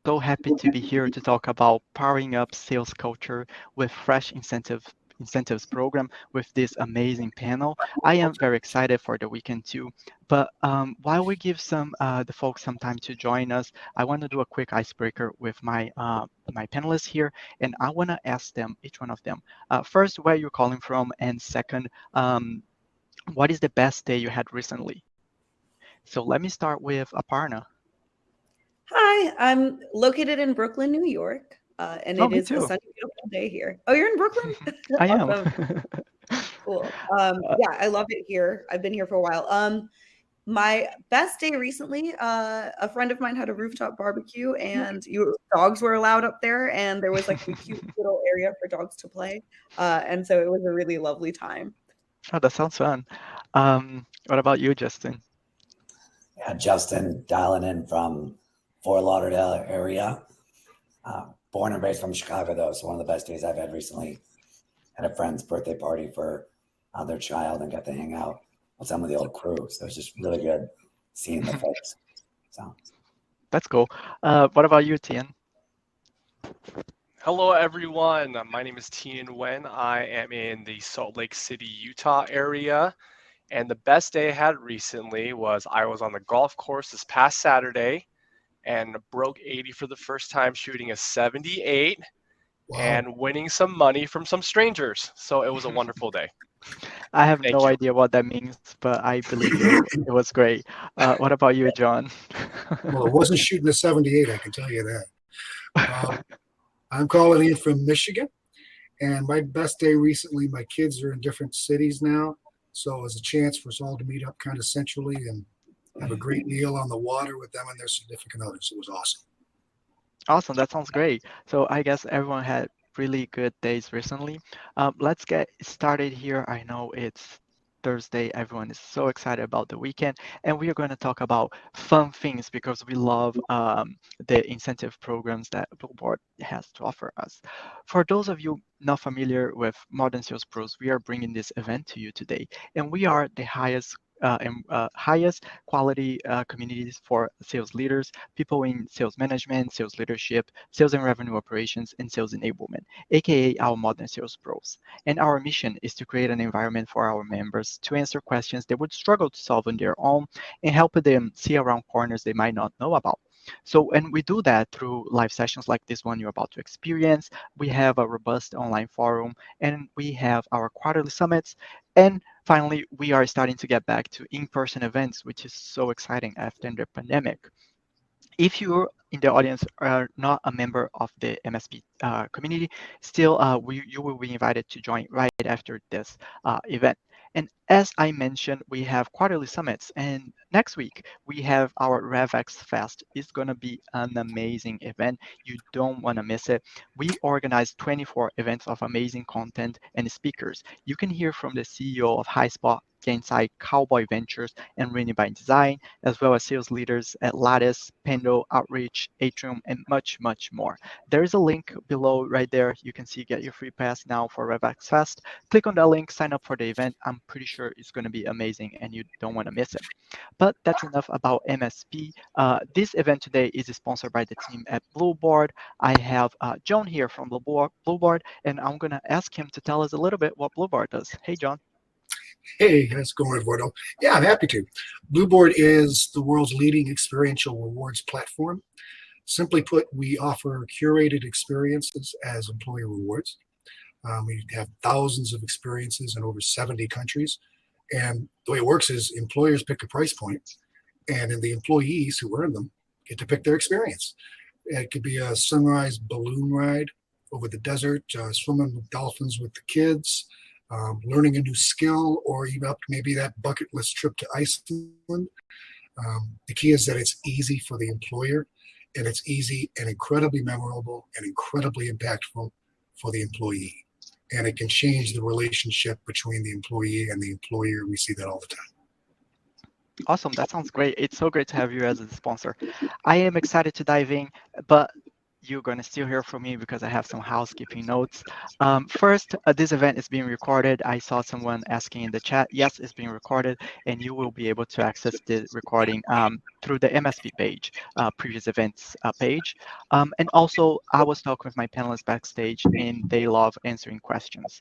So happy to be here to talk about powering up sales culture with fresh incentives program with this amazing panel. I am very excited for the weekend too. But while we give the folks some time to join us, I want to do a quick icebreaker with my panelists here, and I want to ask them each one of them first where you're calling from, and second, what is the best day you had recently? So let me start with Aparna. Hi, I'm located in Brooklyn, New York, and Oh, it me is a too. sunny, beautiful day here. Oh, you're in Brooklyn? I am. Awesome. Cool. Uh, Yeah, I love it here. I've been here for a while. My best day recently, a friend of mine had a rooftop barbecue, and dogs were allowed up there, and there was like a cute little area for dogs to play, and so it was a really lovely time. Oh, that sounds fun. What about you, Justin? Yeah, Justin dialing in from Fort Lauderdale area. Born and raised from Chicago, though, so one of the best days I've had recently. Had a friend's birthday party for their child and got to hang out with some of the old crew. So it was just really good seeing the folks. So That's cool. What about you, Tian? Hello, everyone. My name is Tian Wen. I am in the Salt Lake City, Utah area. And the best day I had recently was I was on the golf course this past Saturday and broke 80 for the first time, shooting a 78 Wow. and winning some money from some strangers. So it was a wonderful day. I have Thank no you. idea what that means, but I believe you. It was great. What about you, John? Well, it wasn't shooting a 78, I can tell you that. Um, I'm calling in from Michigan, and my best day recently, my kids are in different cities now. So it was a chance for us all to meet up kind of centrally and have a great meal on the water with them and their significant others. It was awesome. Awesome, that sounds great. So I guess everyone had really good days recently. Let's get started here. I know it's Thursday. Everyone is so excited about the weekend, and we are going to talk about fun things because we love the incentive programs that Billboard has to offer us. For those of you not familiar with Modern Sales Pros, we are bringing this event to you today, and we are the highest quality communities for sales leaders, people in sales management, sales leadership, sales and revenue operations, and sales enablement, aka our modern sales pros. And our mission is to create an environment for our members to answer questions they would struggle to solve on their own and help them see around corners they might not know about. So, and we do that through live sessions like this one you're about to experience. We have a robust online forum, and we have our quarterly summits. And finally, we are starting to get back to in-person events, which is so exciting after the pandemic. If you in the audience are not a member of the MSP community, still you will be invited to join right after this event. And as I mentioned, we have quarterly summits, and next week we have our RevX Fest. It's gonna be an amazing event. You don't want to miss it. We organize 24 events of amazing content and speakers. You can hear from the CEO of HighSpot, Gainsight, Cowboy Ventures, and Rainy by Design, as well as sales leaders at Lattice, Pendo, Outreach, Atrium, and much, much more. There is a link below right there. You can see get your free pass now for RevX Fest. Click on that link, sign up for the event. I'm pretty sure it's going to be amazing and you don't want to miss it. But that's enough about MSP. This event today is sponsored by the team at Blueboard. I have John here from Blueboard, and I'm going to ask him to tell us a little bit what Blueboard does. Hey, John. Hey, how's it going, Eduardo? Yeah, I'm happy to. Blueboard is the world's leading experiential rewards platform. Simply put, we offer curated experiences as employee rewards. We have thousands of experiences in over 70 countries. And the way it works is employers pick a price point, and then the employees who earn them get to pick their experience. It could be a sunrise balloon ride over the desert, swimming with dolphins with the kids, learning a new skill, or even up to maybe that bucket list trip to Iceland. The key is that it's easy for the employer, and it's easy and incredibly memorable and incredibly impactful for the employee. And it can change the relationship between the employee and the employer. We see that all the time. Awesome. That sounds great. It's so great to have you as a sponsor. I am excited to dive in, but you're going to still hear from me because I have some housekeeping notes. First, this event is being recorded. I saw someone asking in the chat. Yes, it's being recorded, and you will be able to access the recording through the MSP page, previous events page. And also, I was talking with my panelists backstage, and they love answering questions.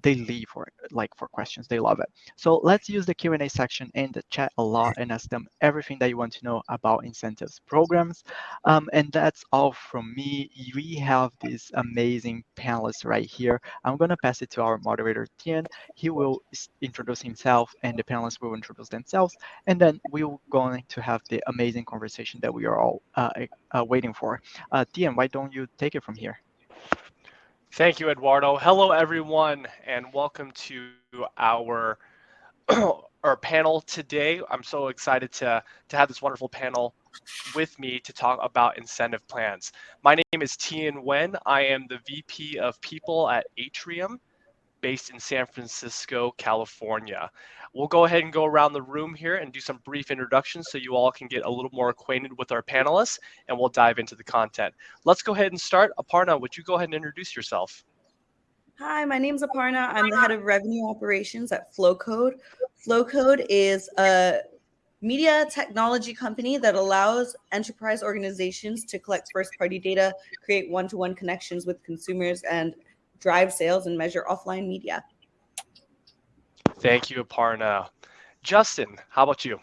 They leave for questions. They love it. So let's use the Q&A section in the chat a lot and ask them everything that you want to know about incentives programs. And that's all from me. We have these amazing panelists right here. I'm going to pass it to our moderator, Tian. He will introduce himself and the panelists will introduce themselves. And then we're going to have the amazing conversation that we are all waiting for. Tian, why don't you take it from here? Thank you, Eduardo. Hello, everyone, and welcome to our our panel today. I'm so excited to have this wonderful panel with me to talk about incentive plans. My name is Tian Wen. I am the VP of People at Atrium, based in San Francisco, California. We'll go ahead and go around the room here and do some brief introductions so you all can get a little more acquainted with our panelists, and we'll dive into the content. Let's go ahead and start. Aparna, would you go ahead and introduce yourself? Hi, my name's Aparna. I'm the head of revenue operations at Flowcode. Flowcode is a media technology company that allows enterprise organizations to collect first-party data, create one-to-one connections with consumers, and drive sales and measure offline media. Thank you, Aparna. Justin, how about you?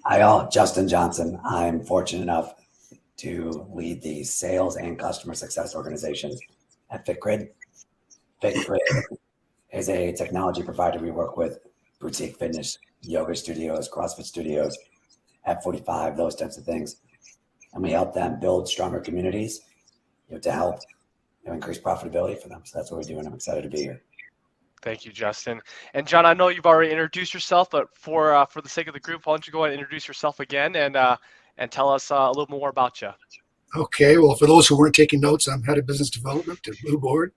Hi all, Justin Johnson. I'm fortunate enough to lead the sales and customer success organizations at FitGrid. FitGrid is a technology provider. We work with boutique fitness, yoga studios, CrossFit studios, F45, those types of things. And we help them build stronger communities, to help increase profitability for them. So that's what we do, and I'm excited to be here. Thank you, Justin. And John, I know you've already introduced yourself, but for the sake of the group, why don't you go ahead and introduce yourself again and tell us a little more about you. Okay, well, for those who weren't taking notes, I'm head of business development at Blue Board.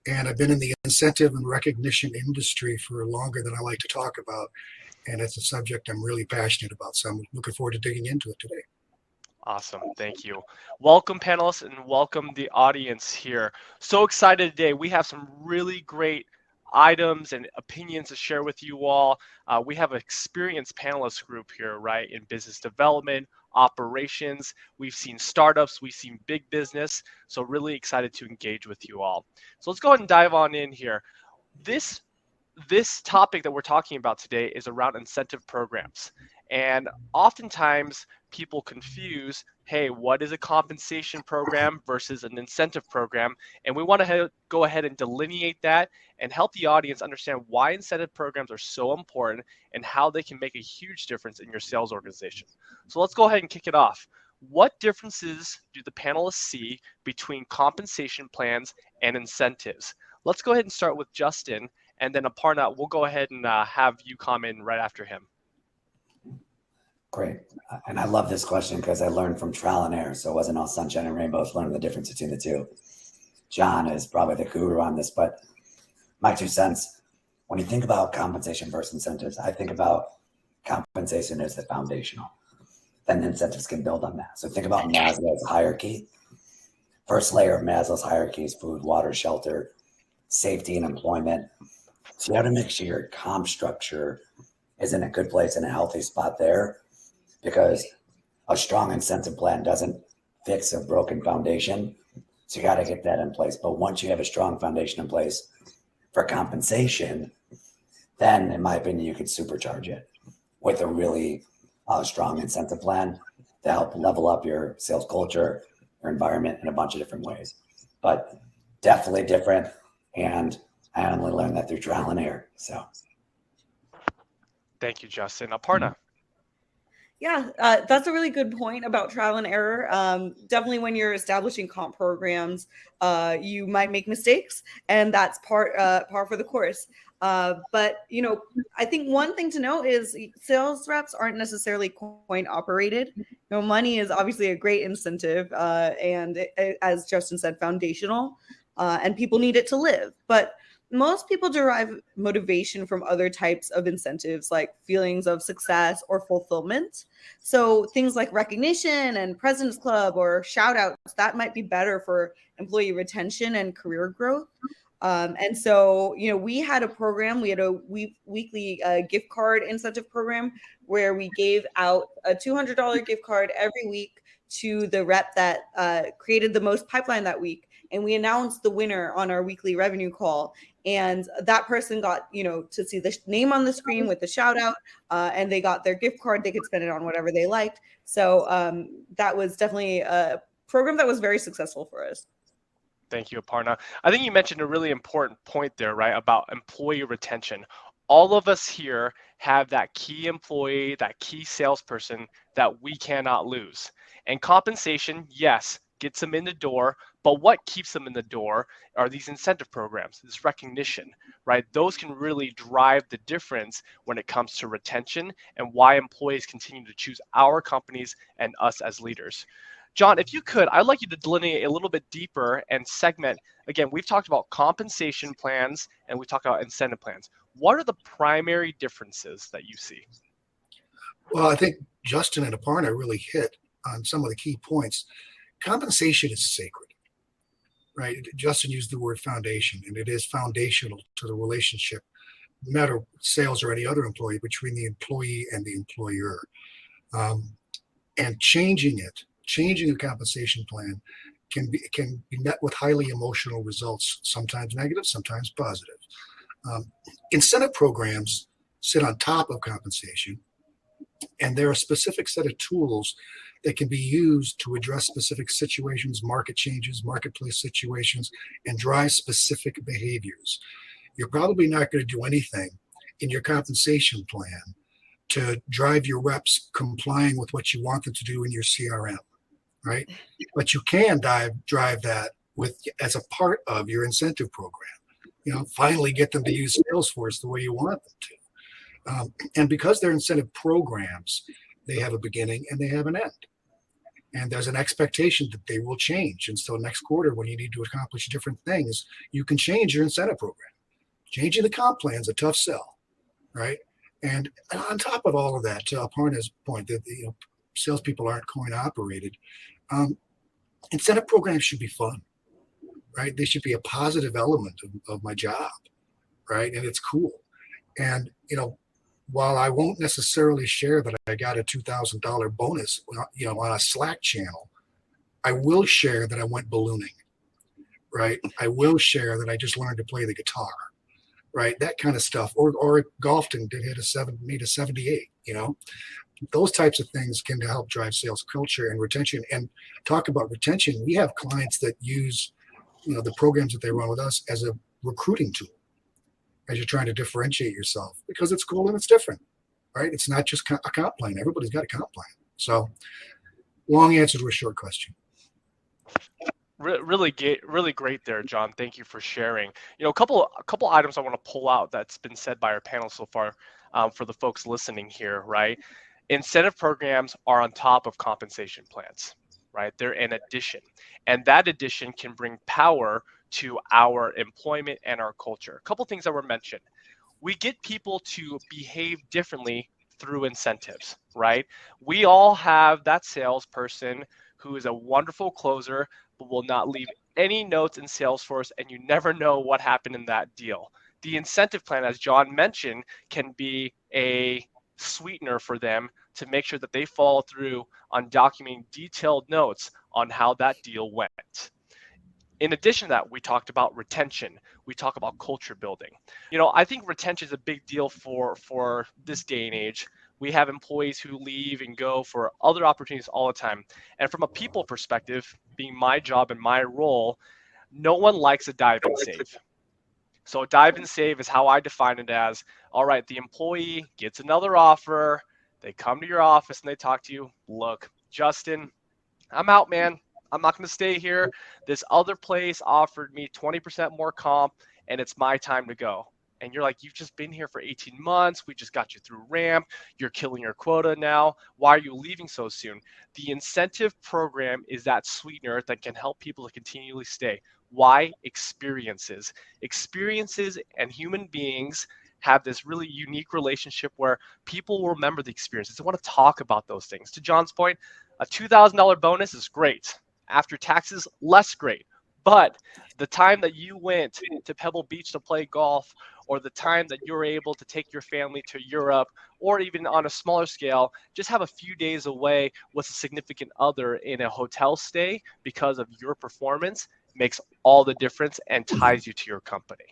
And I've been in the incentive and recognition industry for longer than I like to talk about. And it's a subject I'm really passionate about. So I'm looking forward to digging into it today. Awesome. Thank you. Welcome, panelists, and welcome the audience here. So excited today. We have some really great items and opinions to share with you all. We have an experienced panelist group here, right, in business development, operations. We've seen startups, we've seen big business. So really excited to engage with you all. So let's go ahead and dive on in here. This topic that we're talking about today is around incentive programs. And oftentimes people confuse, hey, what is a compensation program versus an incentive program? And we want to go ahead and delineate that and help the audience understand why incentive programs are so important and how they can make a huge difference in your sales organization. So let's go ahead and kick it off. What differences do the panelists see between compensation plans and incentives? Let's go ahead and start with Justin, and then Aparna, we'll go ahead and have you comment right after him. Great. And I love this question because I learned from trial and error. So it wasn't all sunshine and rainbows, learning the difference between the two. John is probably the guru on this, but my 2 cents, when you think about compensation versus incentives, I think about compensation as the foundational. Then the incentives can build on that. So think about Maslow's hierarchy. First layer of Maslow's hierarchy is food, water, shelter, safety, and employment. So you have to make sure your comp structure is in a good place and a healthy spot there, because a strong incentive plan doesn't fix a broken foundation. So you got to get that in place. But once you have a strong foundation in place for compensation, then in my opinion, you could supercharge it with a really strong incentive plan to help level up your sales culture, your environment in a bunch of different ways. But definitely different. And I only learned that through trial and error. So thank you, Justin. Aparna. Yeah, that's a really good point about trial and error. Definitely when you're establishing comp programs, you might make mistakes, and that's par for the course. But, I think one thing to know is sales reps aren't necessarily coin operated. Money is obviously a great incentive, and as Justin said, foundational, and people need it to live. But most people derive motivation from other types of incentives, like feelings of success or fulfillment. So things like recognition and President's Club or shout outs, that might be better for employee retention and career growth. And so, we had a program, we had a weekly gift card incentive program where we gave out a $200 gift card every week to the rep that created the most pipeline that week. And we announced the winner on our weekly revenue call. And that person got, to see the name on the screen with the shout out, and they got their gift card. They could spend it on whatever they liked. So that was definitely a program that was very successful for us. Thank you, Aparna. I think you mentioned a really important point there, right, about employee retention. All of us here have that key employee, that key salesperson that we cannot lose. And compensation, yes, gets them in the door, but what keeps them in the door are these incentive programs, this recognition, right? Those can really drive the difference when it comes to retention and why employees continue to choose our companies and us as leaders. John, if you could, I'd like you to delineate a little bit deeper and segment. Again, we've talked about compensation plans and we talked about incentive plans. What are the primary differences that you see? Well, I think Justin and Aparna really hit on some of the key points. Compensation is sacred, right? Justin used the word foundation, and it is foundational to the relationship, no matter sales or any other employee, between the employee and the employer. And changing the compensation plan can be met with highly emotional results, sometimes negative, sometimes positive. Incentive programs sit on top of compensation, and there are a specific set of tools that can be used to address specific situations, market changes, marketplace situations, and drive specific behaviors. You're probably not going to do anything in your compensation plan to drive your reps complying with what you want them to do in your CRM, right? But you can drive that as a part of your incentive program. Finally get them to use Salesforce the way you want them to. And because they're incentive programs, they have a beginning and they have an end. And there's an expectation that they will change. And so next quarter, when you need to accomplish different things, you can change your incentive program. Changing the comp plan is a tough sell, right? And on top of all of that, to Aparna's point that salespeople aren't coin operated, incentive programs should be fun, right? They should be a positive element of my job, right? And it's cool. And while I won't necessarily share that I got a $2,000 bonus, on a Slack channel, I will share that I went ballooning, right? I will share that I just learned to play the guitar, right? That kind of stuff. Or golfed and made a 78, Those types of things can help drive sales culture and retention. And talk about retention, we have clients that use, the programs that they run with us as a recruiting tool, as you're trying to differentiate yourself, because it's cool and it's different, right? It's not just a comp plan. Everybody's got a comp plan. So long answer to a short question. Really great there, John. Thank you for sharing. A couple items I want to pull out that's been said by our panel so far, for the folks listening here, right? Incentive programs are on top of compensation plans, right? They're an addition, and that addition can bring power to our employment and our culture. A couple things that were mentioned. We get people to behave differently through incentives, right? We all have that salesperson who is a wonderful closer, but will not leave any notes in Salesforce, and you never know what happened in that deal. The incentive plan, as John mentioned, can be a sweetener for them to make sure that they follow through on documenting detailed notes on how that deal went. In addition to that, we talked about retention. We talk about culture building. I think retention is a big deal for this day and age. We have employees who leave and go for other opportunities all the time. And from a people perspective, being my job and my role, no one likes a dive and save. So dive and save is how I define it as, all right, the employee gets another offer, they come to your office and they talk to you. Look, Justin, I'm out, man. I'm not going to stay here. This other place offered me 20% more comp, and it's my time to go. and you're like, you've just been here for 18 months. We just got you through ramp. You're killing your quota now. Why are you leaving so soon? The incentive program is that sweetener that can help people to continually stay. Why? Experiences. Experiences and human beings have this really unique relationship where people will remember the experiences. They want to talk about those things. To John's point, a $2,000 bonus is great. After taxes, less great. But the time that you went to Pebble Beach to play golf, or the time that you're able to take your family to Europe, or even on a smaller scale, just have a few days away with a significant other in a hotel stay because of your performance makes all the difference and ties you to your company.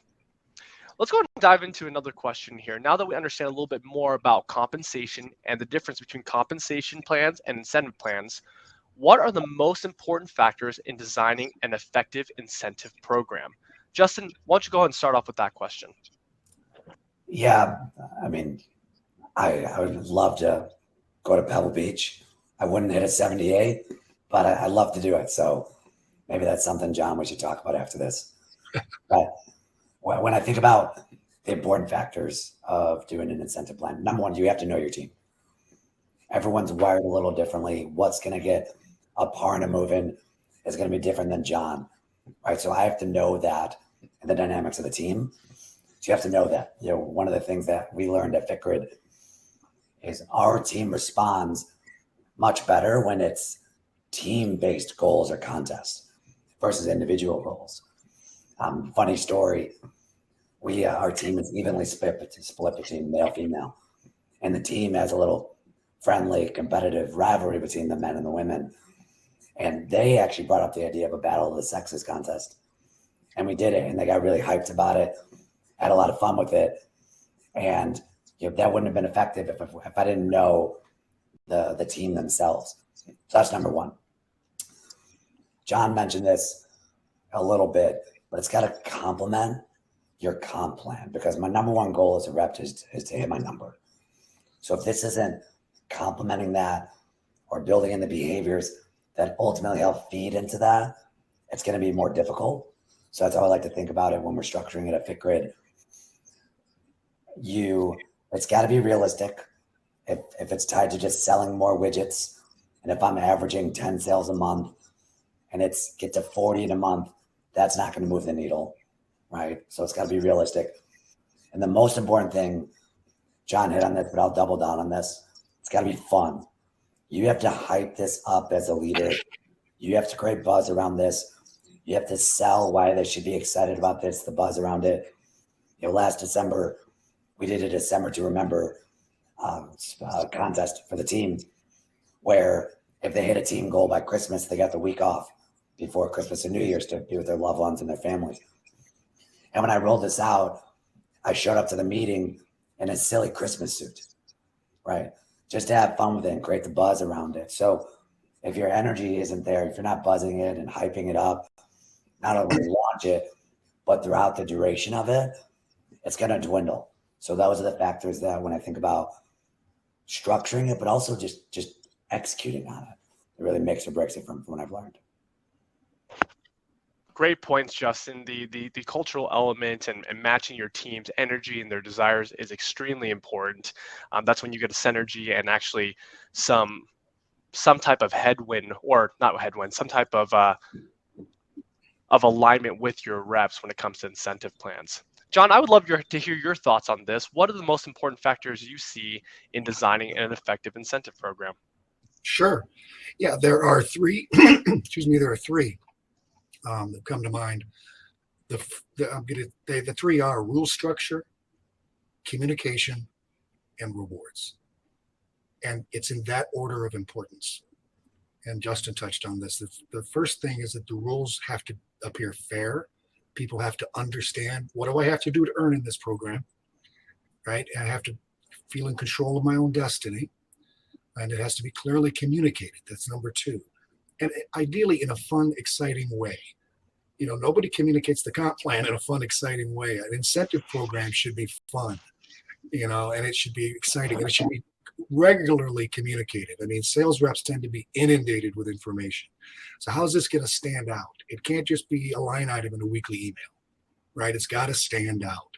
Let's go ahead and dive into another question here. Now that we understand a little bit more about compensation and the difference between compensation plans and incentive plans, what are the most important factors in designing an effective incentive program? Justin, why don't you go ahead and start off with that question? Yeah, I mean, I would love to go to Pebble Beach. I wouldn't hit a 78, but I'd love to do it. So maybe that's something, John, we should talk about after this. But when I think about the important factors of doing an incentive plan, number one, you have to know your team. Everyone's wired a little differently. What's going to get a Parna moving is going to be different than John, right? So I have to know that and the dynamics of the team. So you have to know that. One of the things that we learned at FitGrid is our team responds much better when it's team-based goals or contests versus individual goals. Funny story. Our team is evenly split between male, female, and the team has a little friendly, competitive rivalry between the men and the women. And they actually brought up the idea of a battle of the sexes contest, and we did it, and they got really hyped about it, had a lot of fun with it, and that wouldn't have been effective if I didn't know the team themselves. So that's number one. John mentioned this a little bit, but it's got to complement your comp plan, because my number one goal as a rep is to hit my number. So if this isn't complementing that or building in the behaviors that ultimately help feed into that, it's going to be more difficult. So that's how I like to think about it when we're structuring it at FitGrid. It's got to be realistic. If it's tied to just selling more widgets, and if I'm averaging 10 sales a month and it's get to 40 in a month, that's not going to move the needle, right? So it's got to be realistic. And the most important thing, John hit on this, but I'll double down on this. It's got to be fun. You have to hype this up as a leader. You have to create buzz around this. You have to sell why they should be excited about this, the buzz around it. Last December, we did a December to Remember contest for the team, where if they hit a team goal by Christmas, they got the week off before Christmas and New Year's to be with their loved ones and their families. And when I rolled this out, I showed up to the meeting in a silly Christmas suit, right? Just to have fun with it and create the buzz around it. So if your energy isn't there, if you're not buzzing it and hyping it up, not only when you launch it, but throughout the duration of it, it's going to dwindle. So those are the factors that when I think about structuring it, but also just executing on it, it really makes or breaks it from what I've learned. Great points, Justin. The cultural element and matching your team's energy and their desires is extremely important. That's when you get a synergy and actually some type of headwind, or not headwind, some type of alignment with your reps when it comes to incentive plans. John, I would love to hear your thoughts on this. What are the most important factors you see in designing an effective incentive program? Sure. Yeah, there are three. There are three that come to mind. The three are rule structure, communication, and rewards. And it's in that order of importance. And Justin touched on this. The first thing is that the rules have to appear fair. People have to understand, what do I have to do to earn in this program, right? And I have to feel in control of my own destiny. And it has to be clearly communicated. That's number two. And ideally in a fun, exciting way. Nobody communicates the comp plan in a fun, exciting way. An incentive program should be fun, and it should be exciting, and it should be regularly communicated. I mean, sales reps tend to be inundated with information. So how's this going to stand out? It can't just be a line item in a weekly email, right? It's got to stand out.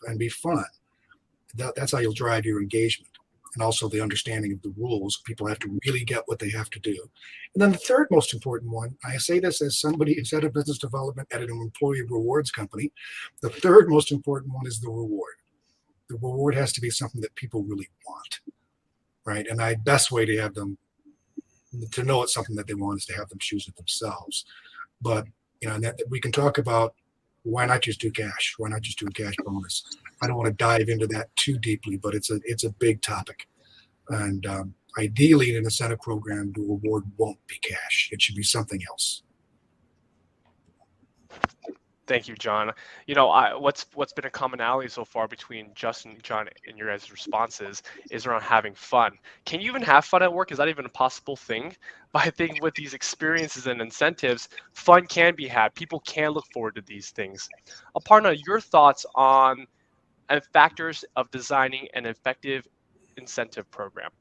and be fun. That's how you'll drive your engagement, and also the understanding of the rules. People have to really get what they have to do. And then the third most important one, I say this as somebody who's head of business development at an employee rewards company, the third most important one is the reward. The reward has to be something that people really want, right? And the best way to have them, to know it's something that they want, is to have them choose it themselves. But, and that we can talk about, why not just do cash? Why not just do a cash bonus? I don't want to dive into that too deeply, but it's a big topic. And ideally, in an incentive program, the reward won't be cash. It should be something else. Thank you, John. What's been a commonality so far between Justin and John and your guys' responses is around having fun. Can you even have fun at work? Is that even a possible thing? But I think with these experiences and incentives, fun can be had. People can look forward to these things. Aparna, your thoughts on factors of designing an effective incentive program?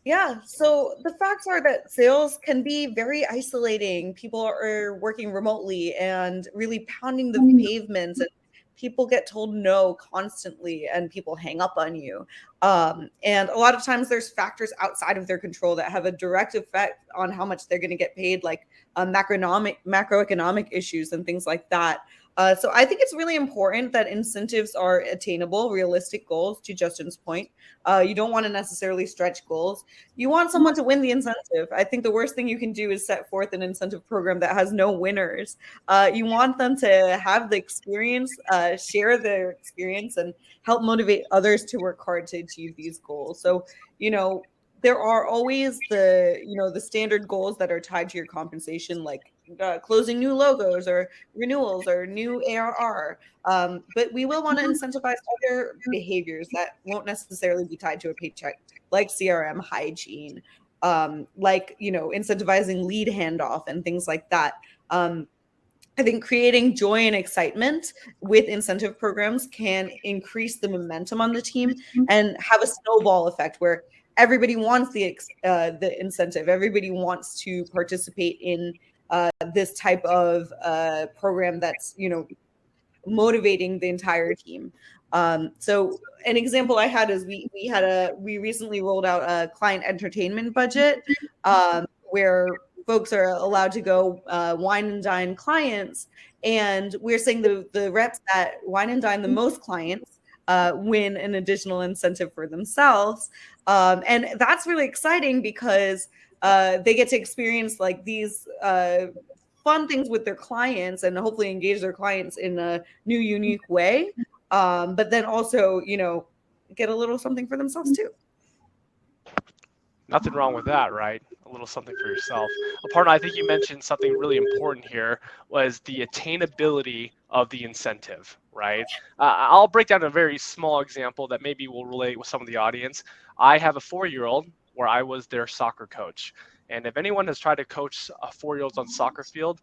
Yeah, so the facts are that sales can be very isolating. People are working remotely and really pounding the pavements, and people get told no constantly, and people hang up on you. And a lot of times there's factors outside of their control that have a direct effect on how much they're going to get paid, like macroeconomic issues and things like that. So I think it's really important that incentives are attainable, realistic goals, to Justin's point. You don't want to necessarily stretch goals. You want someone to win the incentive. I think the worst thing you can do is set forth an incentive program that has no winners. You want them to have the experience, share their experience, and help motivate others to work hard to achieve these goals. So, there are always the standard goals that are tied to your compensation, like closing new logos or renewals or new ARR. But we will want to incentivize other behaviors that won't necessarily be tied to a paycheck, like CRM hygiene, incentivizing lead handoff and things like that. I think creating joy and excitement with incentive programs can increase the momentum on the team and have a snowball effect where everybody wants the incentive. Everybody wants to participate in this type of program that's motivating the entire team. So an example I had is we recently rolled out a client entertainment budget where folks are allowed to go wine and dine clients, and we're saying the reps that wine and dine the most clients win an additional incentive for themselves. And that's really exciting because they get to experience like these fun things with their clients and hopefully engage their clients in a new, unique way. But then also, get a little something for themselves too. Nothing wrong with that, right? A little something for yourself. Aparna, I think you mentioned something really important here, was the attainability of the incentive, right? I'll break down a very small example that maybe will relate with some of the audience. I have a 4-year-old where I was their soccer coach. And if anyone has tried to coach a 4-year-old on soccer field,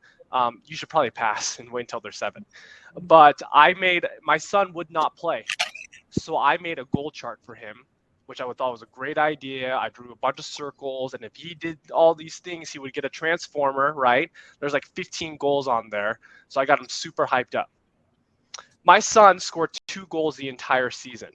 you should probably pass and wait until they're 7. But my son would not play. So I made a goal chart for him, which I thought was a great idea. I drew a bunch of circles, and if he did all these things, he would get a transformer, right? There's like 15 goals on there. So I got him super hyped up. My son scored 2 goals the entire season.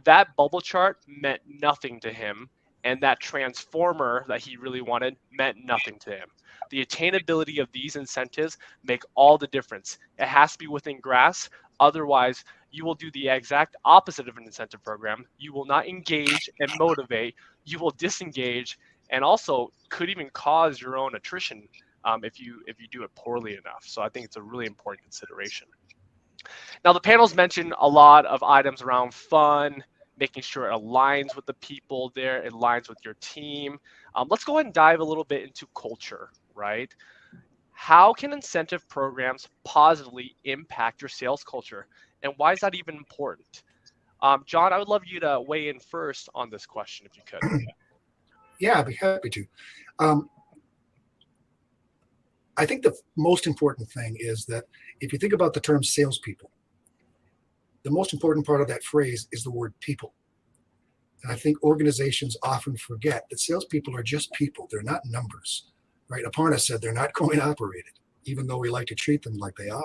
That bubble chart meant nothing to him, and that transformer that he really wanted meant nothing to him. The attainability of these incentives make all the difference. It has to be within grasp. Otherwise, you will do the exact opposite of an incentive program. You will not engage and motivate. You will disengage, and also could even cause your own attrition if you do it poorly enough. So I think it's a really important consideration. Now, the panel's mentioned a lot of items around fun, making sure it aligns with the people there, it aligns with your team. Let's go ahead and dive a little bit into culture, right? How can incentive programs positively impact your sales culture? And why is that even important? John, I would love you to weigh in first on this question, if you could. Yeah, I'd be happy to. I think the most important thing is that if you think about the term salespeople, the most important part of that phrase is the word people. And I think organizations often forget that salespeople are just people. They're not numbers, right? Aparna said they're not coin operated, even though we like to treat them like they are.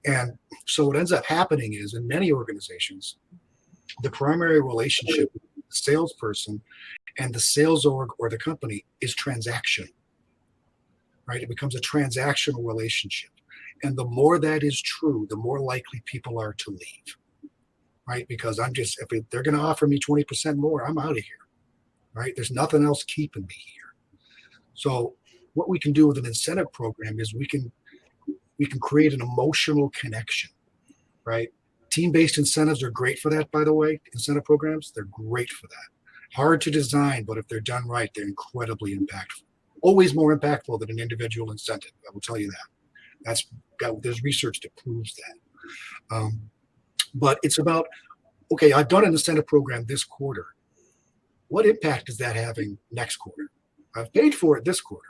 And so what ends up happening is in many organizations, the primary relationship with the salesperson and the sales org or the company is transactional, right? It becomes a transactional relationship. And the more that is true, the more likely people are to leave, right? Because if they're going to offer me 20% more, I'm out of here, right? There's nothing else keeping me here. So what we can do with an incentive program is we can create an emotional connection, right? Team-based incentives are great for that, by the way. Incentive programs, they're great for that. Hard to design, but if they're done right, they're incredibly impactful. Always more impactful than an individual incentive, I will tell you that. There's research that proves that. But it's about, okay, I've done an incentive program this quarter. What impact is that having next quarter? I've paid for it this quarter,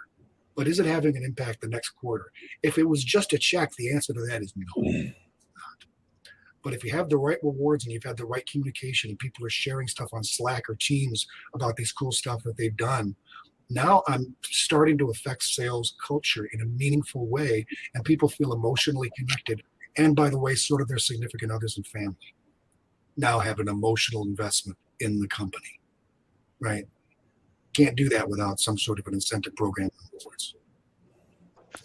but is it having an impact the next quarter? If it was just a check, the answer to that is no, it's not. But if you have the right rewards and you've had the right communication and people are sharing stuff on Slack or Teams about these cool stuff that they've done, now I'm starting to affect sales culture in a meaningful way, and people feel emotionally connected. And by the way, sort of their significant others and family now have an emotional investment in the company, right? Can't do that without some sort of an incentive program. It's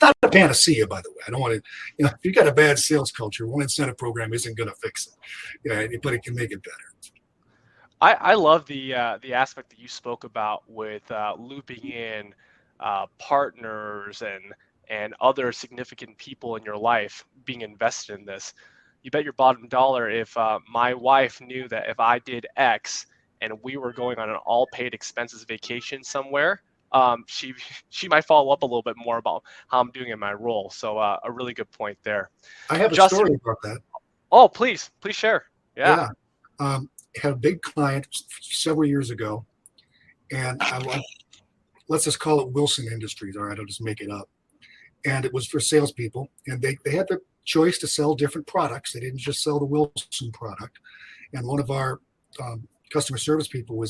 not a panacea, by the way. I don't want to, if you've got a bad sales culture, one incentive program isn't going to fix it, but it can make it better. I love the aspect that you spoke about with looping in partners and other significant people in your life being invested in this. You bet your bottom dollar if my wife knew that if I did X and we were going on an all paid expenses vacation somewhere, she might follow up a little bit more about how I'm doing in my role. So a really good point there. I have Justin, a story about that. Oh, please share. Yeah. Had a big client several years ago, and let's just call it Wilson Industries. All right, I'll just make it up. And it was for salespeople, and they had the choice to sell different products. They didn't just sell the Wilson product. And one of our customer service people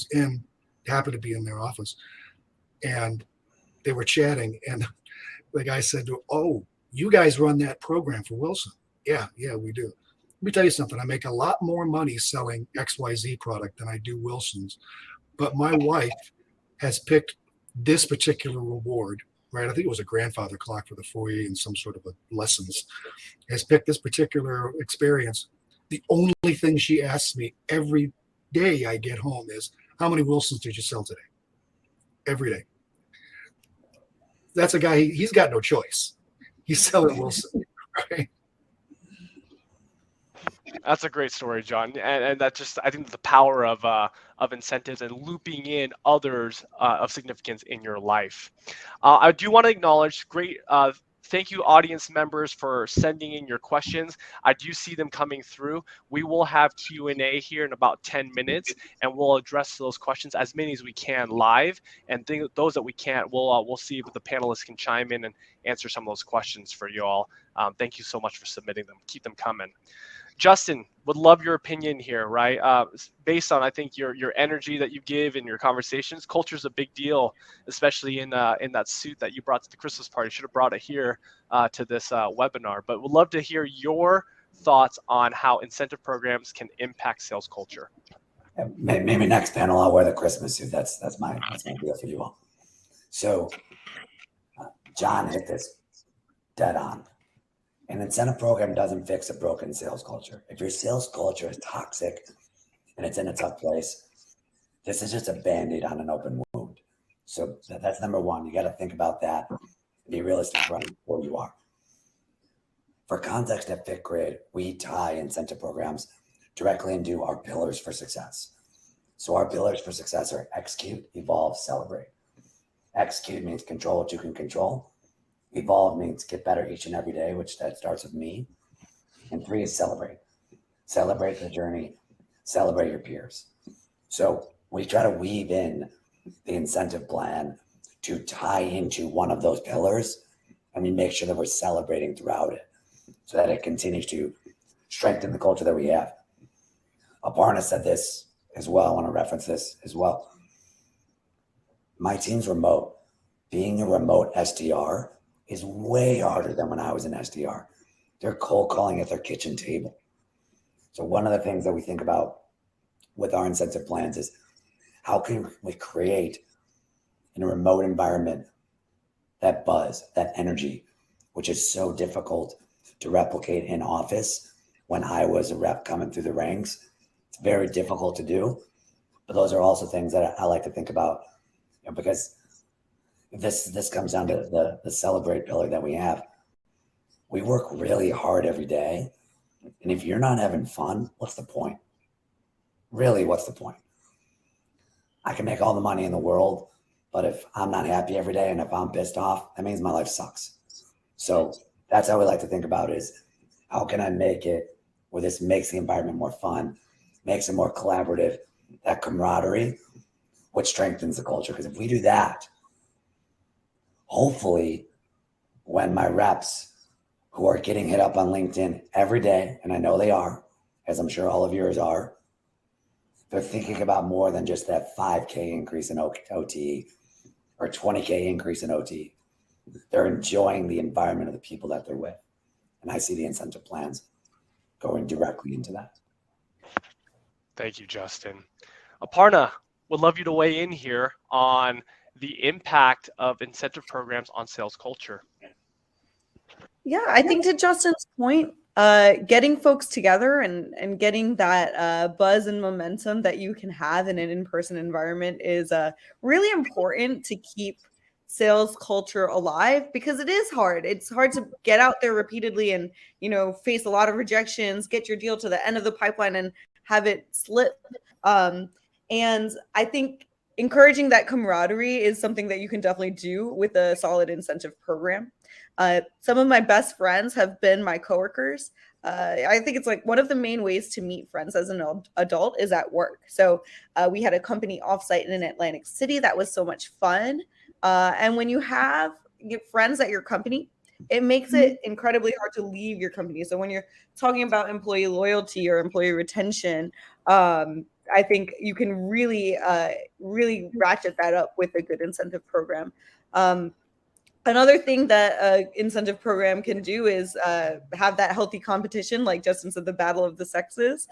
happened to be in their office, and they were chatting, and the guy said, "Oh, you guys run that program for Wilson?" Yeah, we do. Let me tell you something. I make a lot more money selling XYZ product than I do Wilson's, but my wife has picked this particular reward, right? I think it was a grandfather clock for the foyer and some sort of a lessons, has picked this particular experience. The only thing she asks me every day I get home is, how many Wilsons did you sell today? Every day. That's a guy, he's got no choice. He's selling Wilson, right? That's a great story, John, and that just, I think the power of incentives and looping in others of significance in your life. I do want to acknowledge thank you, audience members, for sending in your questions. I do see them coming through. We will have Q&A here in about 10 minutes, and we'll address those questions, as many as we can live. And those that we can't, we'll see if the panelists can chime in and answer some of those questions for you all. Thank you so much for submitting them. Keep them coming. Justin, would love your opinion here, right? Based on, I think, your energy that you give in your conversations. Culture is a big deal, especially in that suit that you brought to the Christmas party. Should have brought it here to this webinar. But would love to hear your thoughts on how incentive programs can impact sales culture. Maybe next panel I'll wear the Christmas suit. That's my deal for you all. So John hit this dead on. An incentive program doesn't fix a broken sales culture. If your sales culture is toxic and it's in a tough place, this is just a Band-Aid on an open wound. So that's number one. You got to think about that. Be realistic about where you are. For context at FitGrid, we tie incentive programs directly into our pillars for success. So our pillars for success are execute, evolve, celebrate. Execute means control what you can control. Evolve means get better each and every day, which that starts with me. And 3 is celebrate. Celebrate the journey. Celebrate your peers. So we try to weave in the incentive plan to tie into one of those pillars, and we make sure that we're celebrating throughout it so that it continues to strengthen the culture that we have. Aparna said this as well. I want to reference this as well. My team's remote. Being a remote SDR is way harder than when I was an SDR. they're cold calling at their kitchen table. So one of the things that we think about with our incentive plans is how can we create in a remote environment that buzz, that energy, which is so difficult to replicate in office. When I was a rep coming through the ranks, it's very difficult to do. But those are also things that I like to think about, because this comes down to the celebrate pillar that we have. We work really hard every day. And if you're not having fun, what's the point? Really, what's the point? I can make all the money in the world, but if I'm not happy every day and if I'm pissed off, that means my life sucks. So that's how we like to think about it, is how can I make it where this makes the environment more fun, makes it more collaborative, that camaraderie, which strengthens the culture. Because if we do that, hopefully when my reps who are getting hit up on LinkedIn every day, and I know they are, as I'm sure all of yours are, they're thinking about more than just that 5K increase in OT or 20K increase in OT. They're enjoying the environment of the people that they're with. And I see the incentive plans going directly into that. Thank you, Justin. Aparna, would love you to weigh in here on the impact of incentive programs on sales culture. Yeah, I think to Justin's point, getting folks together and getting that buzz and momentum that you can have in an in-person environment is really important to keep sales culture alive, because it is hard. It's hard to get out there repeatedly and, face a lot of rejections, get your deal to the end of the pipeline and have it slip. And I think encouraging that camaraderie is something that you can definitely do with a solid incentive program. Some of my best friends have been my coworkers. I think it's like one of the main ways to meet friends as an adult is at work. So we had a company offsite in Atlantic City that was so much fun. And when you have friends at your company, it makes it incredibly hard to leave your company. So when you're talking about employee loyalty or employee retention, I think you can really ratchet that up with a good incentive program. Another thing that an incentive program can do is have that healthy competition, like Justin said, the battle of the sexes.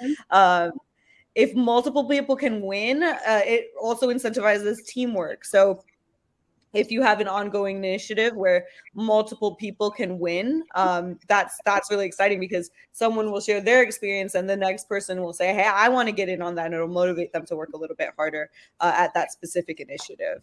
If multiple people can win, it also incentivizes teamwork. So if you have an ongoing initiative where multiple people can win, that's really exciting, because someone will share their experience and the next person will say, hey, I want to get in on that, and it'll motivate them to work a little bit harder at that specific initiative.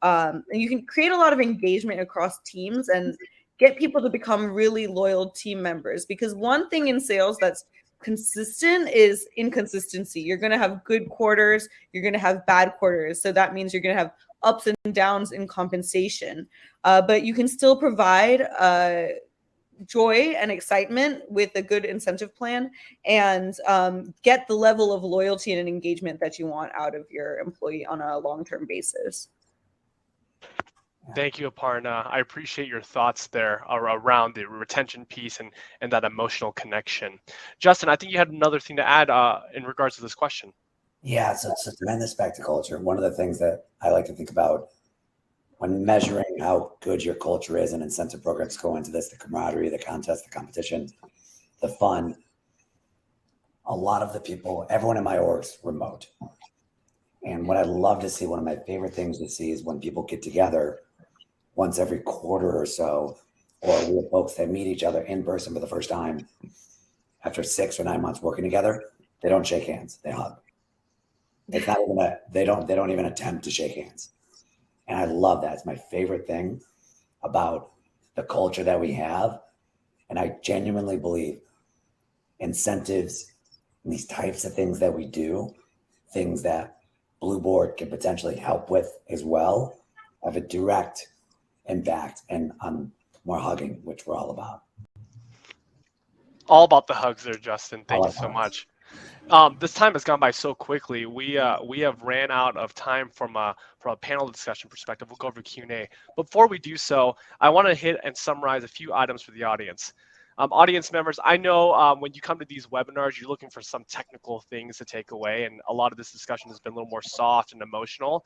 And you can create a lot of engagement across teams and get people to become really loyal team members, because one thing in sales that's consistent is inconsistency. You're going to have good quarters, you're going to have bad quarters. So that means you're going to have ups and downs in compensation, but you can still provide joy and excitement with a good incentive plan and get the level of loyalty and engagement that you want out of your employee on a long-term basis. Thank you, Aparna. I appreciate your thoughts there around the retention piece and that emotional connection. Justin, I think you had another thing to add in regards to this question. Yeah, so to bring this back to culture, one of the things that I like to think about when measuring how good your culture is, and incentive programs go into this, the camaraderie, the contest, the competition, the fun. A lot of the people, everyone in my org's remote. And what I'd love to see, one of my favorite things to see, is when people get together once every quarter or so, or we have folks that meet each other in person for the first time after 6 or 9 months working together. They don't shake hands, they hug. It's not even they don't even attempt to shake hands. And I love that. It's my favorite thing about the culture that we have. And I genuinely believe incentives and these types of things that we do, things that Blue Board can potentially help with as well, have a direct impact and on more hugging, which we're all about. All about the hugs there, Justin. Thank you so hugs. much. This time has gone by so quickly. We have ran out of time from a panel discussion perspective. We'll go over Q&A. Before we do so, I want to hit and summarize a few items for the audience. Audience members, I know when you come to these webinars, you're looking for some technical things to take away, and a lot of this discussion has been a little more soft and emotional.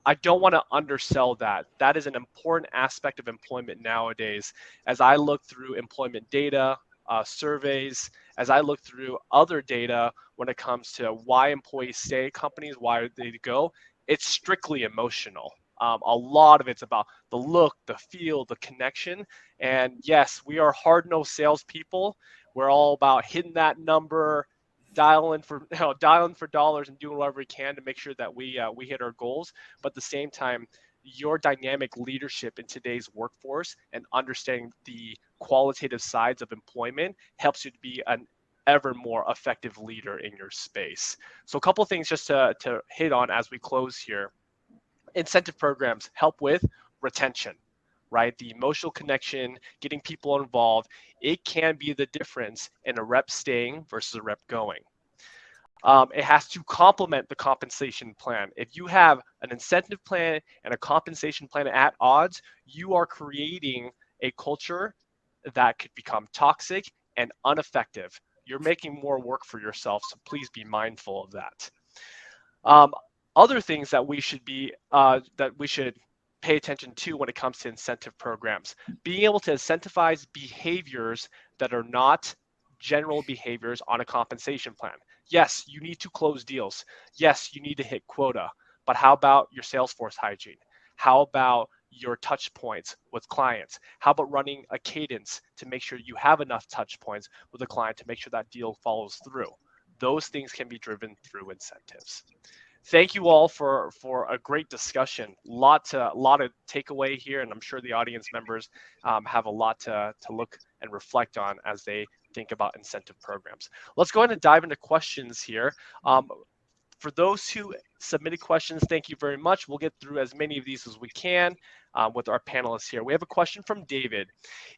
I don't want to undersell that. That is an important aspect of employment nowadays. As I look through employment data, surveys, as I look through other data when it comes to why employees stay at companies, why they go, it's strictly emotional. A lot of it's about the look, the feel, the connection. And yes, we are hard-nosed salespeople. We're all about hitting that number, dialing for dollars and doing whatever we can to make sure that we hit our goals. But at the same time, your dynamic leadership in today's workforce and understanding the qualitative sides of employment helps you to be an ever more effective leader in your space. So a couple of things just to hit on as we close here. Incentive programs help with retention, right? The emotional connection, getting people involved, it can be the difference in a rep staying versus a rep going. It has to complement the compensation plan. If you have an incentive plan and a compensation plan at odds, you are creating a culture that could become toxic and ineffective. You're making more work for yourself, so please be mindful of that. Other things that we should pay attention to when it comes to incentive programs, being able to incentivize behaviors that are not general behaviors on a compensation plan. Yes, you need to close deals. Yes, you need to hit quota, but how about your Salesforce hygiene? How about your touch points with clients? How about running a cadence to make sure you have enough touch points with a client to make sure that deal follows through? Those things can be driven through incentives. Thank you all for a great discussion. Lot of takeaway here, and I'm sure the audience members have a lot to look and reflect on as they think about incentive programs. Let's go ahead and dive into questions here. For those who submitted questions, thank you very much. We'll get through as many of these as we can with our panelists here. We have a question from David.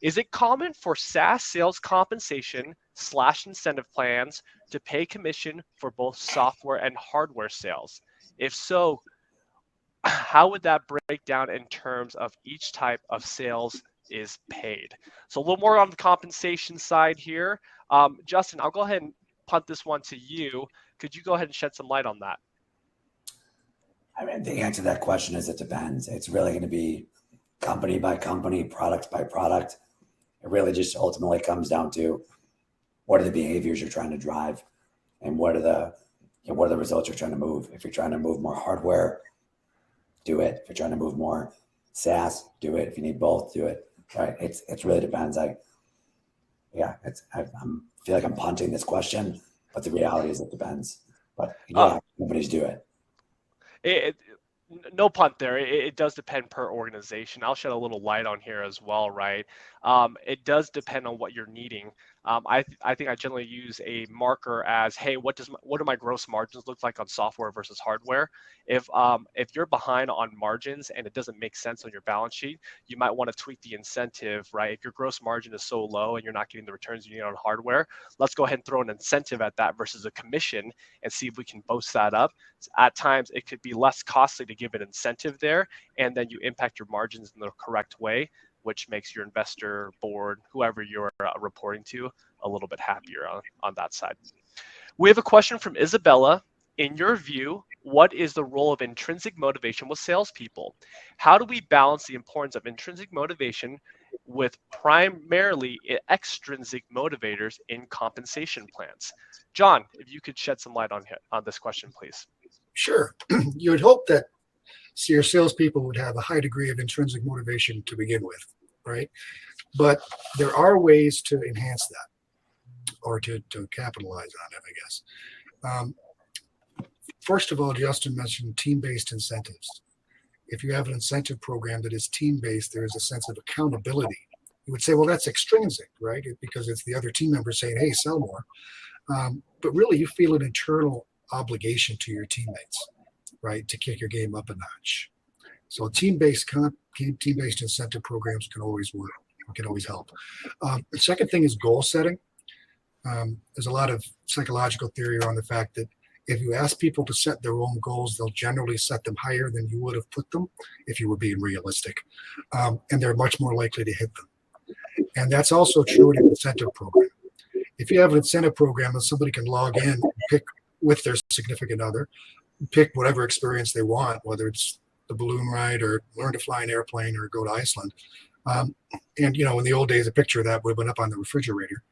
Is it common for SaaS sales compensation / incentive plans to pay commission for both software and hardware sales? If so, how would that break down in terms of each type of sales is paid? So a little more on the compensation side here. Justin, I'll go ahead and punt this one to you. Could you go ahead and shed some light on that? I mean, the answer to that question is it depends. It's really going to be company by company, product by product. It really just ultimately comes down to what are the behaviors you're trying to drive and what are the results you're trying to move. If you're trying to move more hardware, do it. If you're trying to move more SaaS, do it. If you need both, do it. Right? It really depends. I feel like I'm punting this question, but the reality is it depends. But yeah, companies do it. No punt there. It does depend per organization. I'll shed a little light on here as well, right? It does depend on what you're needing. I think I generally use a marker as, hey, what do my gross margins look like on software versus hardware? If you're behind on margins and it doesn't make sense on your balance sheet, you might want to tweak the incentive, right? If your gross margin is so low and you're not getting the returns you need on hardware, let's go ahead and throw an incentive at that versus a commission and see if we can boost that up. At times, it could be less costly to give an incentive there, and then you impact your margins in the correct way, which makes your investor board, whoever you're reporting to, a little bit happier on that side. We have a question from Isabella. In your view, what is the role of intrinsic motivation with salespeople? How do we balance the importance of intrinsic motivation with primarily extrinsic motivators in compensation plans? John, if you could shed some light on this question, please. Sure. You would hope that your salespeople would have a high degree of intrinsic motivation to begin with, right? But there are ways to enhance that or to capitalize on it, I guess. First of all, Justin mentioned team-based incentives. If you have an incentive program that is team-based, there is a sense of accountability. You would say, well, that's extrinsic, right? Because it's the other team members saying, hey, sell more. But really, you feel an internal obligation to your teammates, right, to kick your game up a notch. So team-based incentive programs can always work. Can always help. The second thing is goal setting. There's a lot of psychological theory around the fact that if you ask people to set their own goals, they'll generally set them higher than you would have put them if you were being realistic. And they're much more likely to hit them. And that's also true in an incentive program. If you have an incentive program that somebody can log in and pick with their significant other, pick whatever experience they want, whether it's the balloon ride or learn to fly an airplane or go to Iceland. And, in the old days, a picture of that would have been up on the refrigerator.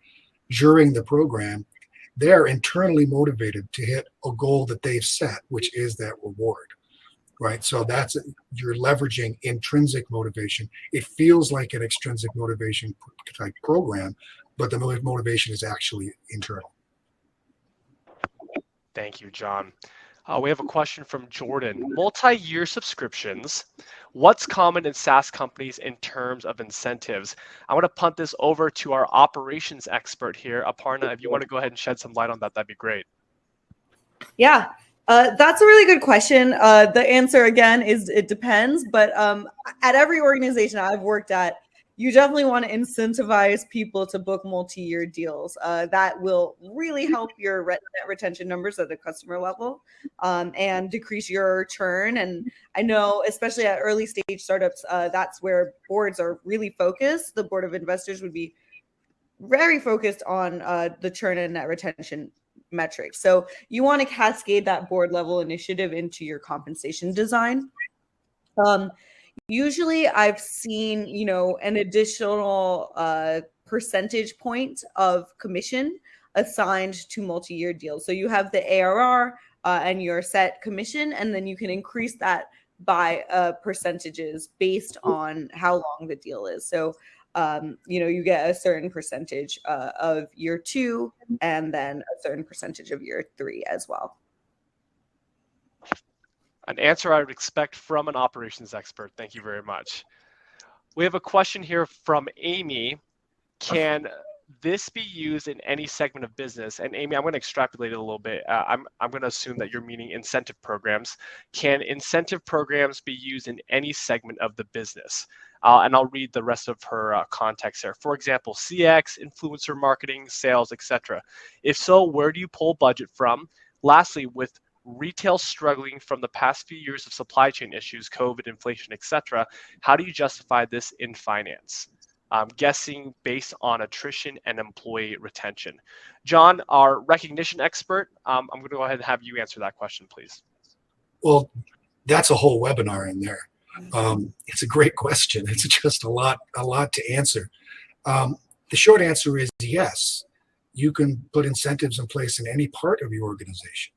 During the program, they're internally motivated to hit a goal that they've set, which is that reward, right? So you're leveraging intrinsic motivation. It feels like an extrinsic motivation type program, but the motivation is actually internal. Thank you, John. We have a question from Jordan. Multi-year subscriptions. What's common in SaaS companies in terms of incentives? I want to punt this over to our operations expert here, Aparna. If you want to go ahead and shed some light on that, that'd be great. Yeah, that's a really good question. The answer, again, is it depends. But at every organization I've worked at, you definitely want to incentivize people to book multi-year deals. That will really help your net retention numbers at the customer level and decrease your churn. And I know, especially at early stage startups, that's where boards are really focused. The board of investors would be very focused on the churn and net retention metrics. So you want to cascade that board level initiative into your compensation design. Usually I've seen, an additional percentage point of commission assigned to multi-year deals. So you have the ARR and your set commission, and then you can increase that by percentages based on how long the deal is. So, you get a certain percentage of year 2 and then a certain percentage of year 3 as well. An answer I would expect from an operations expert. Thank you very much. We have a question here from Amy. Can this be used in any segment of business? And Amy, I'm going to extrapolate it a little bit. I'm going to assume that you're meaning incentive programs. Can incentive programs be used in any segment of the business? And I'll read the rest of her context there. For example, CX, influencer marketing, sales, etc. If so, where do you pull budget from? Lastly, with retail struggling from the past few years of supply chain issues, COVID, inflation, etc., how do you justify this in finance? I'm guessing based on attrition and employee retention. John, our recognition expert, I'm going to go ahead and have you answer that question, please. Well, that's a whole webinar in there. It's a great question. It's just a lot to answer. The short answer is yes. You can put incentives in place in any part of your organization.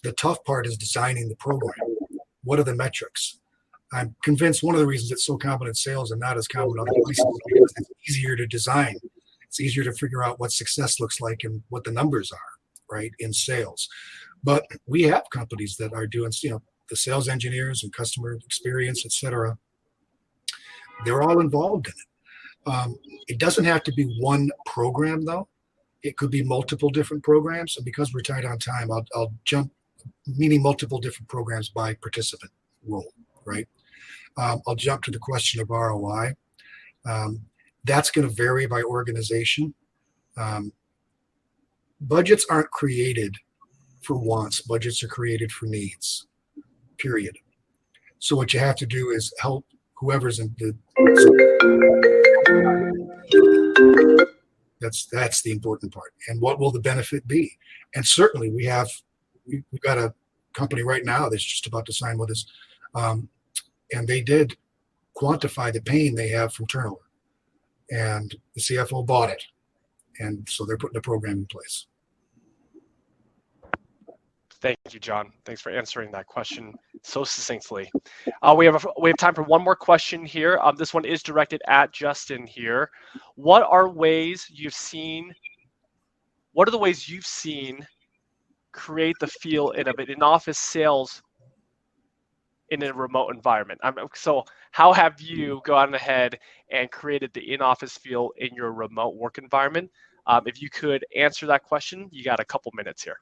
The tough part is designing the program. What are the metrics? I'm convinced one of the reasons it's so common in sales and not as common in other places is because it's easier to design. It's easier to figure out what success looks like and what the numbers are, right, in sales. But we have companies that are doing, the sales engineers and customer experience, et cetera. They're all involved in it. It doesn't have to be one program, though. It could be multiple different programs. And because we're tight on time, I'll jump, meaning multiple different programs by participant role, right? I'll jump to the question of ROI. That's going to vary by organization. Budgets aren't created for wants. Budgets are created for needs, period. So what you have to do is help whoever's in the... That's the important part. And what will the benefit be? And certainly we've got a company right now that's just about to sign with us. And they did quantify the pain they have from turnover. And the CFO bought it. And so they're putting a program in place. Thank you, John. Thanks for answering that question so succinctly. We have time for one more question here. This one is directed at Justin here. What are the ways you've seen create the feel in an in-office sales in a remote environment? So how have you gone ahead and created the in-office feel in your remote work environment? If you could answer that question, you got a couple minutes here.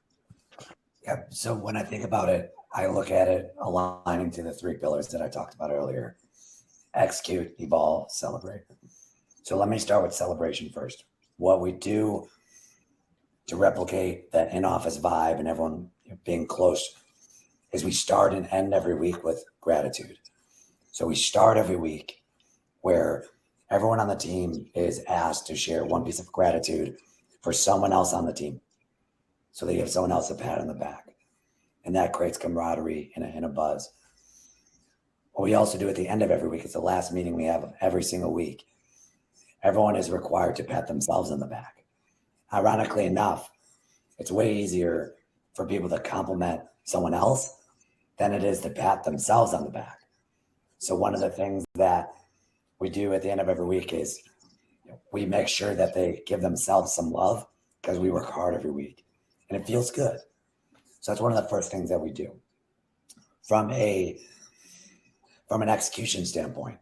Yeah. So when I think about it, I look at it aligning to the 3 pillars that I talked about earlier: execute, evolve, celebrate. So let me start with celebration first. What we do to replicate that in-office vibe and everyone being close is we start and end every week with gratitude. So we start every week where everyone on the team is asked to share one piece of gratitude for someone else on the team. So they give someone else a pat on the back. And that creates camaraderie and a buzz. What we also do at the end of every week, it's the last meeting we have every single week. Everyone is required to pat themselves on the back. Ironically enough, it's way easier for people to compliment someone else than it is to pat themselves on the back. So one of the things that we do at the end of every week is we make sure that they give themselves some love because we work hard every week and it feels good. So that's one of the first things that we do. From an execution standpoint,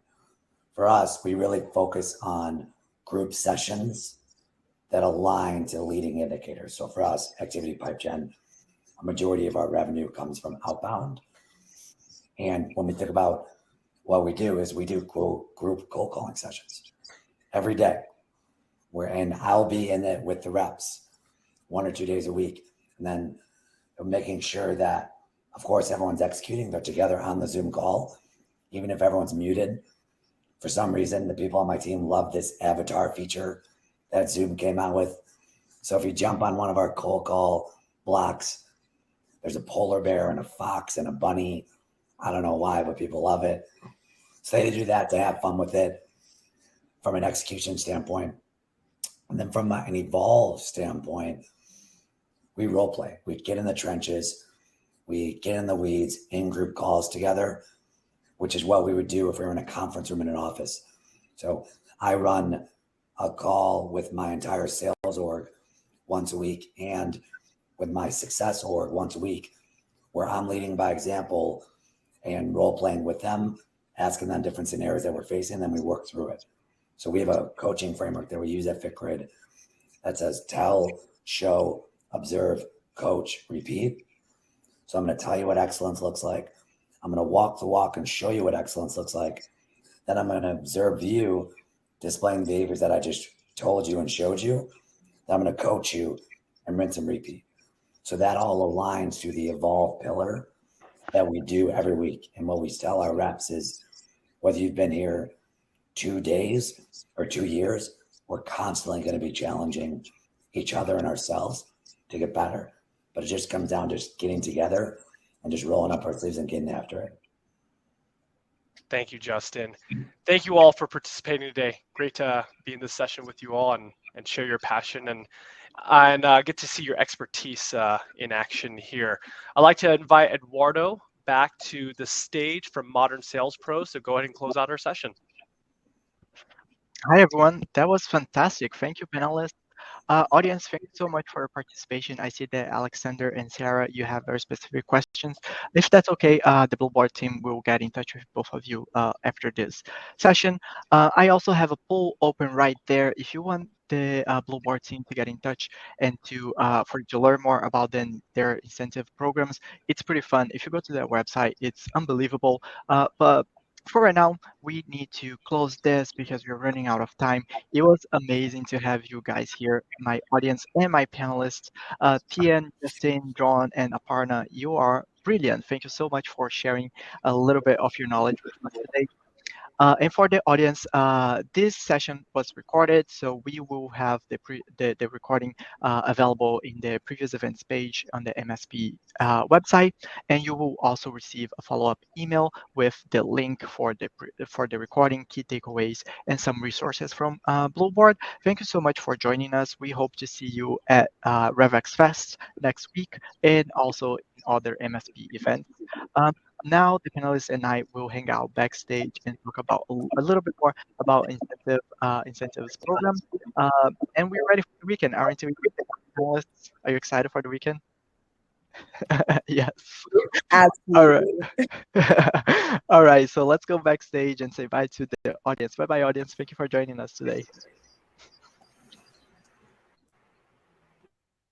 for us, we really focus on group sessions that align to leading indicators. So for us, activity pipe gen, a majority of our revenue comes from outbound. And when we think about what we do is we do group cold calling sessions every day. And I'll be in it with the reps 1 or 2 days a week. And then making sure that, of course, everyone's executing. They're together on the Zoom call, even if everyone's muted. For some reason, the people on my team love this avatar feature that Zoom came out with. So if you jump on one of our cold call blocks, there's a polar bear and a fox and a bunny. I don't know why, but people love it. So they do that to have fun with it from an execution standpoint. And then from an evolve standpoint, we role play. We get in the trenches. We get in the weeds in group calls together, which is what we would do if we were in a conference room in an office. So I run a call with my entire sales org once a week and with my success org once a week, where I'm leading by example and role playing with them, asking them different scenarios that we're facing, then we work through it. So we have a coaching framework that we use at FitGrid that says tell, show, observe, coach, repeat. So I'm going to tell you what excellence looks like. I'm going to walk the walk and show you what excellence looks like. Then I'm going to observe you displaying behaviors that I just told you and showed you. Then I'm going to coach you and rinse and repeat. So that all aligns to the evolve pillar that we do every week. And what we tell our reps is whether you've been here 2 days or 2 years, we're constantly going to be challenging each other and ourselves to get better. But it just comes down to just getting together and just rolling up our sleeves and getting after it. Thank you, Justin. Thank you all for participating today. Great to be in this session with you all and share your passion and get to see your expertise in action here. I'd like to invite Eduardo back to the stage from Modern Sales Pros. So go ahead and close out our session. Hi, everyone. That was fantastic. Thank you, panelists. Audience, thank you so much for your participation. I see that Alexander and Sarah, you have very specific questions. If that's okay, the Billboard team will get in touch with both of you after this session. I also have a poll open right there. If you want the Billboard team to get in touch and for you to learn more about their incentive programs, it's pretty fun. If you go to their website, it's unbelievable. But for right now, we need to close this because we're running out of time. It was amazing to have you guys here, my audience and my panelists. Tian, Justin, John, and Aparna, you are brilliant. Thank you so much for sharing a little bit of your knowledge with us today. And for the audience, this session was recorded, so we will have the recording available in the previous events page on the MSP website, and you will also receive a follow-up email with the link for the recording, key takeaways, and some resources from Blueboard. Thank you so much for joining us. We hope to see you at RevX Fest next week and also in other MSP events. Now the panelists and I will hang out backstage and talk about a little bit more about incentives program. And we're ready for the weekend, aren't we? Panelists, are you excited for the weekend? Yes. Absolutely. All right. All right. So let's go backstage and say bye to the audience. Bye bye, audience. Thank you for joining us today.